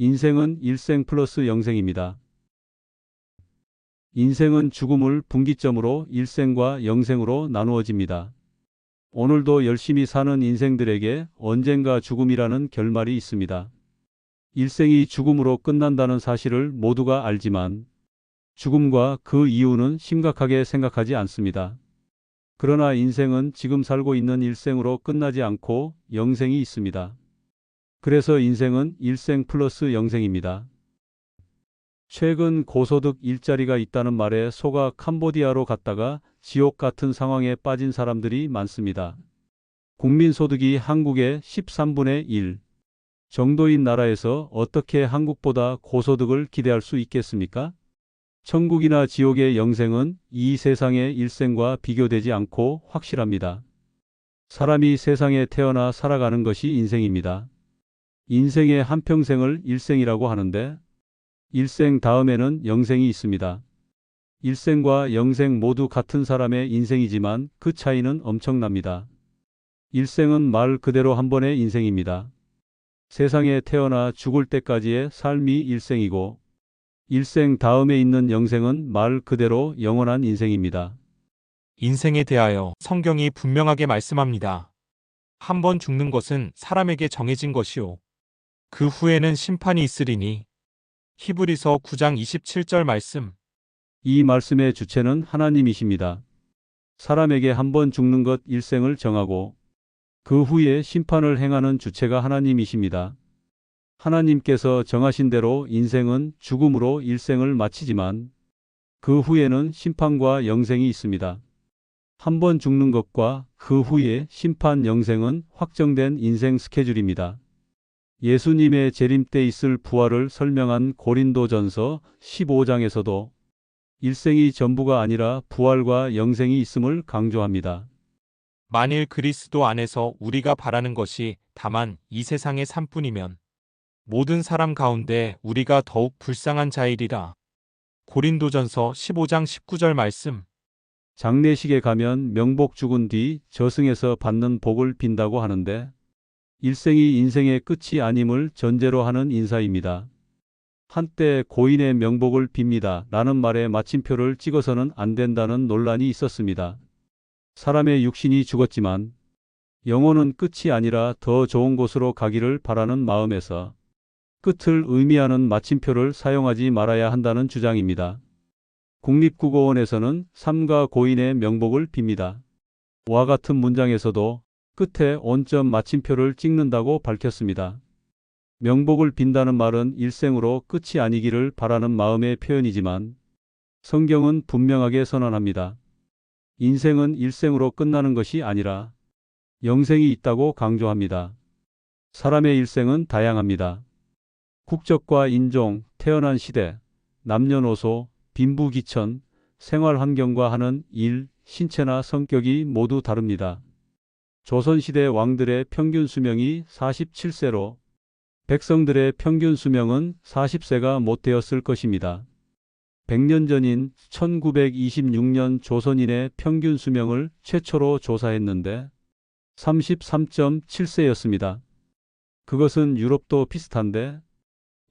인생은 일생 플러스 영생입니다. 인생은 죽음을 분기점으로 일생과 영생으로 나누어집니다. 오늘도 열심히 사는 인생들에게 언젠가 죽음이라는 결말이 있습니다. 일생이 죽음으로 끝난다는 사실을 모두가 알지만 죽음과 그 이유는 심각하게 생각하지 않습니다. 그러나 인생은 지금 살고 있는 일생으로 끝나지 않고 영생이 있습니다. 그래서 인생은 일생 플러스 영생입니다. 최근 고소득 일자리가 있다는 말에 속아 캄보디아로 갔다가 지옥 같은 상황에 빠진 사람들이 많습니다. 국민소득이 한국의 13분의 1 정도인 나라에서 어떻게 한국보다 고소득을 기대할 수 있겠습니까? 천국이나 지옥의 영생은 이 세상의 일생과 비교되지 않고 확실합니다. 사람이 세상에 태어나 살아가는 것이 인생입니다. 인생의 한평생을 일생이라고 하는데 일생 다음에는 영생이 있습니다. 일생과 영생 모두 같은 사람의 인생이지만 그 차이는 엄청납니다. 일생은 말 그대로 한 번의 인생입니다. 세상에 태어나 죽을 때까지의 삶이 일생이고 일생 다음에 있는 영생은 말 그대로 영원한 인생입니다. 인생에 대하여 성경이 분명하게 말씀합니다. 한 번 죽는 것은 사람에게 정해진 것이요. 그 후에는 심판이 있으리니. 히브리서 9장 27절 말씀. 이 말씀의 주체는 하나님이십니다. 사람에게 한 번 죽는 것 일생을 정하고 그 후에 심판을 행하는 주체가 하나님이십니다. 하나님께서 정하신 대로 인생은 죽음으로 일생을 마치지만 그 후에는 심판과 영생이 있습니다. 한 번 죽는 것과 그 후에 심판 영생은 확정된 인생 스케줄입니다. 예수님의 재림 때 있을 부활을 설명한 고린도전서 15장에서도 일생이 전부가 아니라 부활과 영생이 있음을 강조합니다. 만일 그리스도 안에서 우리가 바라는 것이 다만 이 세상의 삶뿐이면 모든 사람 가운데 우리가 더욱 불쌍한 자이리라. 고린도전서 15장 19절 말씀. 장례식에 가면 명복 죽은 뒤 저승에서 받는 복을 빈다고 하는데 일생이 인생의 끝이 아님을 전제로 하는 인사입니다. 한때 고인의 명복을 빕니다 라는 말에 마침표를 찍어서는 안 된다는 논란이 있었습니다. 사람의 육신이 죽었지만 영혼은 끝이 아니라 더 좋은 곳으로 가기를 바라는 마음에서 끝을 의미하는 마침표를 사용하지 말아야 한다는 주장입니다. 국립국어원에서는 삼가 고인의 명복을 빕니다. 와 같은 문장에서도 끝에 온점 마침표를 찍는다고 밝혔습니다. 명복을 빈다는 말은 일생으로 끝이 아니기를 바라는 마음의 표현이지만 성경은 분명하게 선언합니다. 인생은 일생으로 끝나는 것이 아니라 영생이 있다고 강조합니다. 사람의 일생은 다양합니다. 국적과 인종, 태어난 시대, 남녀노소, 빈부귀천, 생활환경과 하는 일, 신체나 성격이 모두 다릅니다. 조선시대 왕들의 평균 수명이 47세로 백성들의 평균 수명은 40세가 못 되었을 것입니다. 100년 전인 1926년 조선인의 평균 수명을 최초로 조사했는데 33.7세였습니다. 그것은 유럽도 비슷한데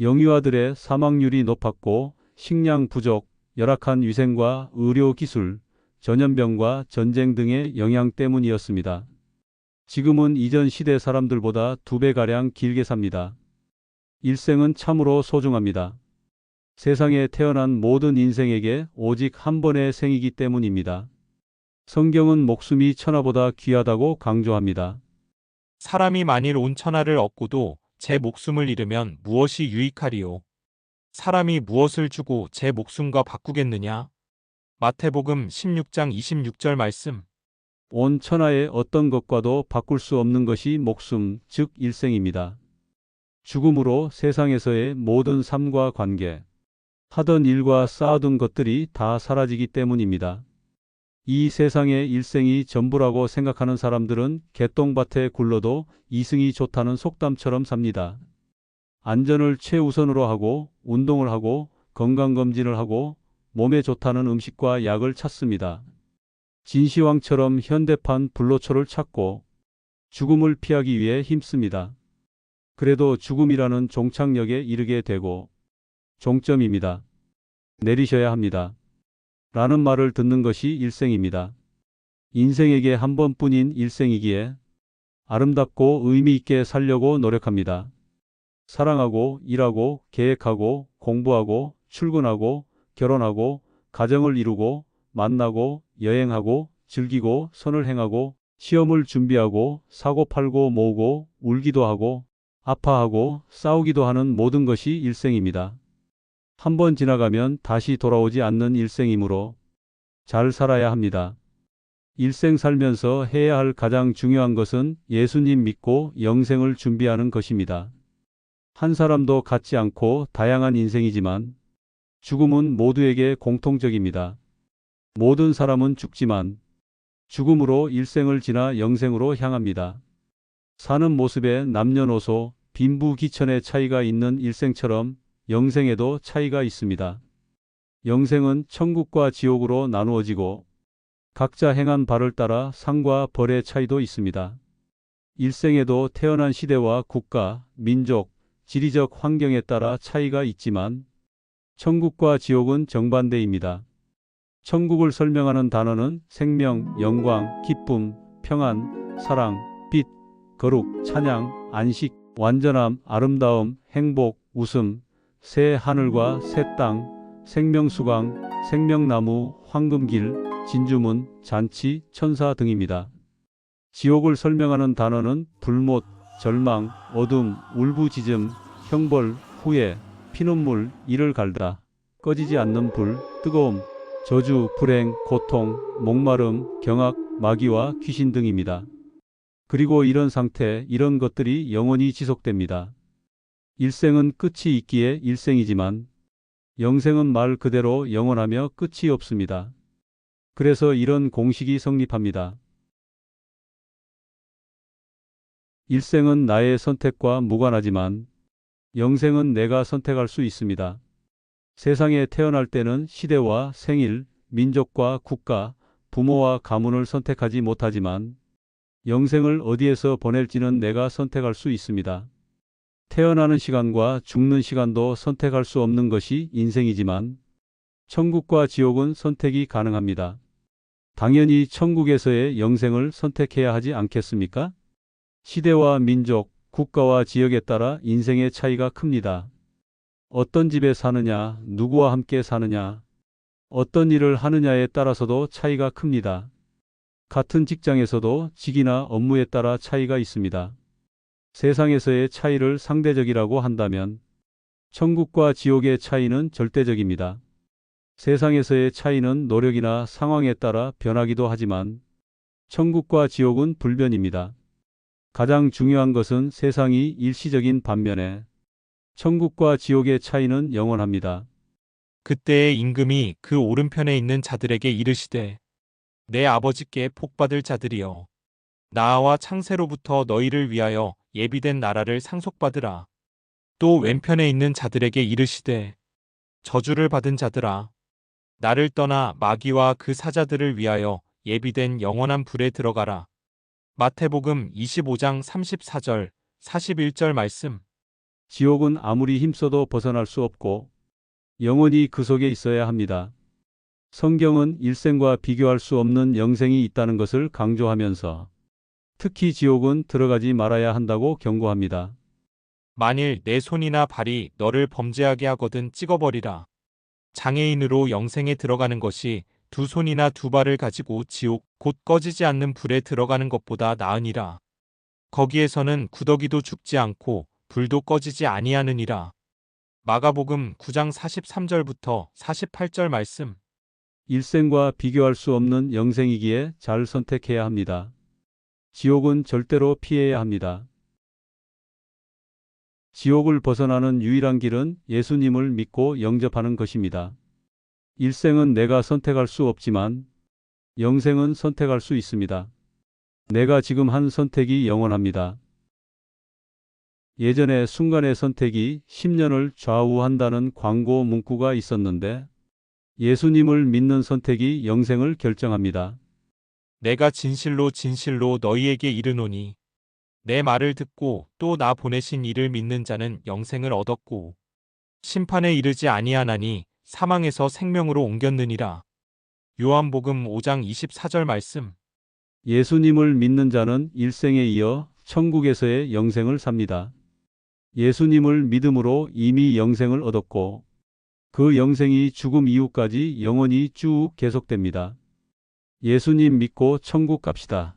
영유아들의 사망률이 높았고 식량 부족, 열악한 위생과 의료기술, 전염병과 전쟁 등의 영향 때문이었습니다. 지금은 이전 시대 사람들보다 2배가량 길게 삽니다. 일생은 참으로 소중합니다. 세상에 태어난 모든 인생에게 오직 한 번의 생이기 때문입니다. 성경은 목숨이 천하보다 귀하다고 강조합니다. 사람이 만일 온 천하를 얻고도 제 목숨을 잃으면 무엇이 유익하리요? 사람이 무엇을 주고 제 목숨과 바꾸겠느냐? 마태복음 16장 26절 말씀. 온 천하의 어떤 것과도 바꿀 수 없는 것이 목숨, 즉 일생입니다. 죽음으로 세상에서의 모든 삶과 관계, 하던 일과 쌓아둔 것들이 다 사라지기 때문입니다. 이 세상의 일생이 전부라고 생각하는 사람들은 개똥밭에 굴러도 이승이 좋다는 속담처럼 삽니다. 안전을 최우선으로 하고 운동을 하고 건강검진을 하고 몸에 좋다는 음식과 약을 찾습니다. 진시황처럼 현대판 불로초를 찾고 죽음을 피하기 위해 힘씁니다. 그래도 죽음이라는 종착역에 이르게 되고 종점입니다. 내리셔야 합니다. 라는 말을 듣는 것이 일생입니다. 인생에게 한 번뿐인 일생이기에 아름답고 의미 있게 살려고 노력합니다. 사랑하고 일하고 계획하고 공부하고 출근하고 결혼하고 가정을 이루고 만나고 여행하고 즐기고 선을 행하고 시험을 준비하고 사고 팔고 모으고 울기도 하고 아파하고 싸우기도 하는 모든 것이 일생입니다. 한 번 지나가면 다시 돌아오지 않는 일생이므로 잘 살아야 합니다. 일생 살면서 해야 할 가장 중요한 것은 예수님 믿고 영생을 준비하는 것입니다. 한 사람도 같지 않고 다양한 인생이지만 죽음은 모두에게 공통적입니다. 모든 사람은 죽지만 죽음으로 일생을 지나 영생으로 향합니다. 사는 모습에 남녀노소, 빈부귀천의 차이가 있는 일생처럼 영생에도 차이가 있습니다. 영생은 천국과 지옥으로 나누어지고 각자 행한 바를 따라 상과 벌의 차이도 있습니다. 일생에도 태어난 시대와 국가, 민족, 지리적 환경에 따라 차이가 있지만 천국과 지옥은 정반대입니다. 천국을 설명하는 단어는 생명, 영광, 기쁨, 평안, 사랑, 빛, 거룩, 찬양, 안식, 완전함, 아름다움, 행복, 웃음, 새 하늘과 새 땅, 생명수강, 생명나무, 황금길, 진주문, 잔치, 천사 등입니다. 지옥을 설명하는 단어는 불못, 절망, 어둠, 울부짖음, 형벌, 후회, 피눈물, 이를 갈다, 꺼지지 않는 불, 뜨거움, 저주, 불행, 고통, 목마름, 경악, 마귀와 귀신 등입니다. 그리고 이런 상태, 이런 것들이 영원히 지속됩니다. 일생은 끝이 있기에 일생이지만 영생은 말 그대로 영원하며 끝이 없습니다. 그래서 이런 공식이 성립합니다. 일생은 나의 선택과 무관하지만 영생은 내가 선택할 수 있습니다. 세상에 태어날 때는 시대와 생일, 민족과 국가, 부모와 가문을 선택하지 못하지만 영생을 어디에서 보낼지는 내가 선택할 수 있습니다. 태어나는 시간과 죽는 시간도 선택할 수 없는 것이 인생이지만 천국과 지옥은 선택이 가능합니다. 당연히 천국에서의 영생을 선택해야 하지 않겠습니까? 시대와 민족, 국가와 지역에 따라 인생의 차이가 큽니다. 어떤 집에 사느냐, 누구와 함께 사느냐, 어떤 일을 하느냐에 따라서도 차이가 큽니다. 같은 직장에서도 직이나 업무에 따라 차이가 있습니다. 세상에서의 차이를 상대적이라고 한다면 천국과 지옥의 차이는 절대적입니다. 세상에서의 차이는 노력이나 상황에 따라 변하기도 하지만 천국과 지옥은 불변입니다. 가장 중요한 것은 세상이 일시적인 반면에 천국과 지옥의 차이는 영원합니다. 그때의 임금이 그 오른편에 있는 자들에게 이르시되 내 아버지께 복받을 자들이여 나와 창세로부터 너희를 위하여 예비된 나라를 상속받으라. 또 왼편에 있는 자들에게 이르시되 저주를 받은 자들아 나를 떠나 마귀와 그 사자들을 위하여 예비된 영원한 불에 들어가라. 마태복음 25장 34절, 41절 말씀. 지옥은 아무리 힘써도 벗어날 수 없고 영원히 그 속에 있어야 합니다. 성경은 일생과 비교할 수 없는 영생이 있다는 것을 강조하면서 특히 지옥은 들어가지 말아야 한다고 경고합니다. 만일 내 손이나 발이 너를 범죄하게 하거든 찍어버리라. 장애인으로 영생에 들어가는 것이 두 손이나 두 발을 가지고 지옥 곧 꺼지지 않는 불에 들어가는 것보다 나으니라. 거기에서는 구더기도 죽지 않고 불도 꺼지지 아니하느니라. 마가복음 9장 43절부터 48절 말씀. 일생과 비교할 수 없는 영생이기에 잘 선택해야 합니다. 지옥은 절대로 피해야 합니다. 지옥을 벗어나는 유일한 길은 예수님을 믿고 영접하는 것입니다. 일생은 내가 선택할 수 없지만 영생은 선택할 수 있습니다. 내가 지금 한 선택이 영원합니다. 예전에 순간의 선택이 10년을 좌우한다는 광고 문구가 있었는데 예수님을 믿는 선택이 영생을 결정합니다. 내가 진실로 진실로 너희에게 이르노니 내 말을 듣고 또 나 보내신 이를 믿는 자는 영생을 얻었고 심판에 이르지 아니하나니 사망에서 생명으로 옮겼느니라. 요한복음 5장 24절 말씀. 예수님을 믿는 자는 일생에 이어 천국에서의 영생을 삽니다. 예수님을 믿음으로 이미 영생을 얻었고 그 영생이 죽음 이후까지 영원히 쭉 계속됩니다. 예수님 믿고 천국 갑시다.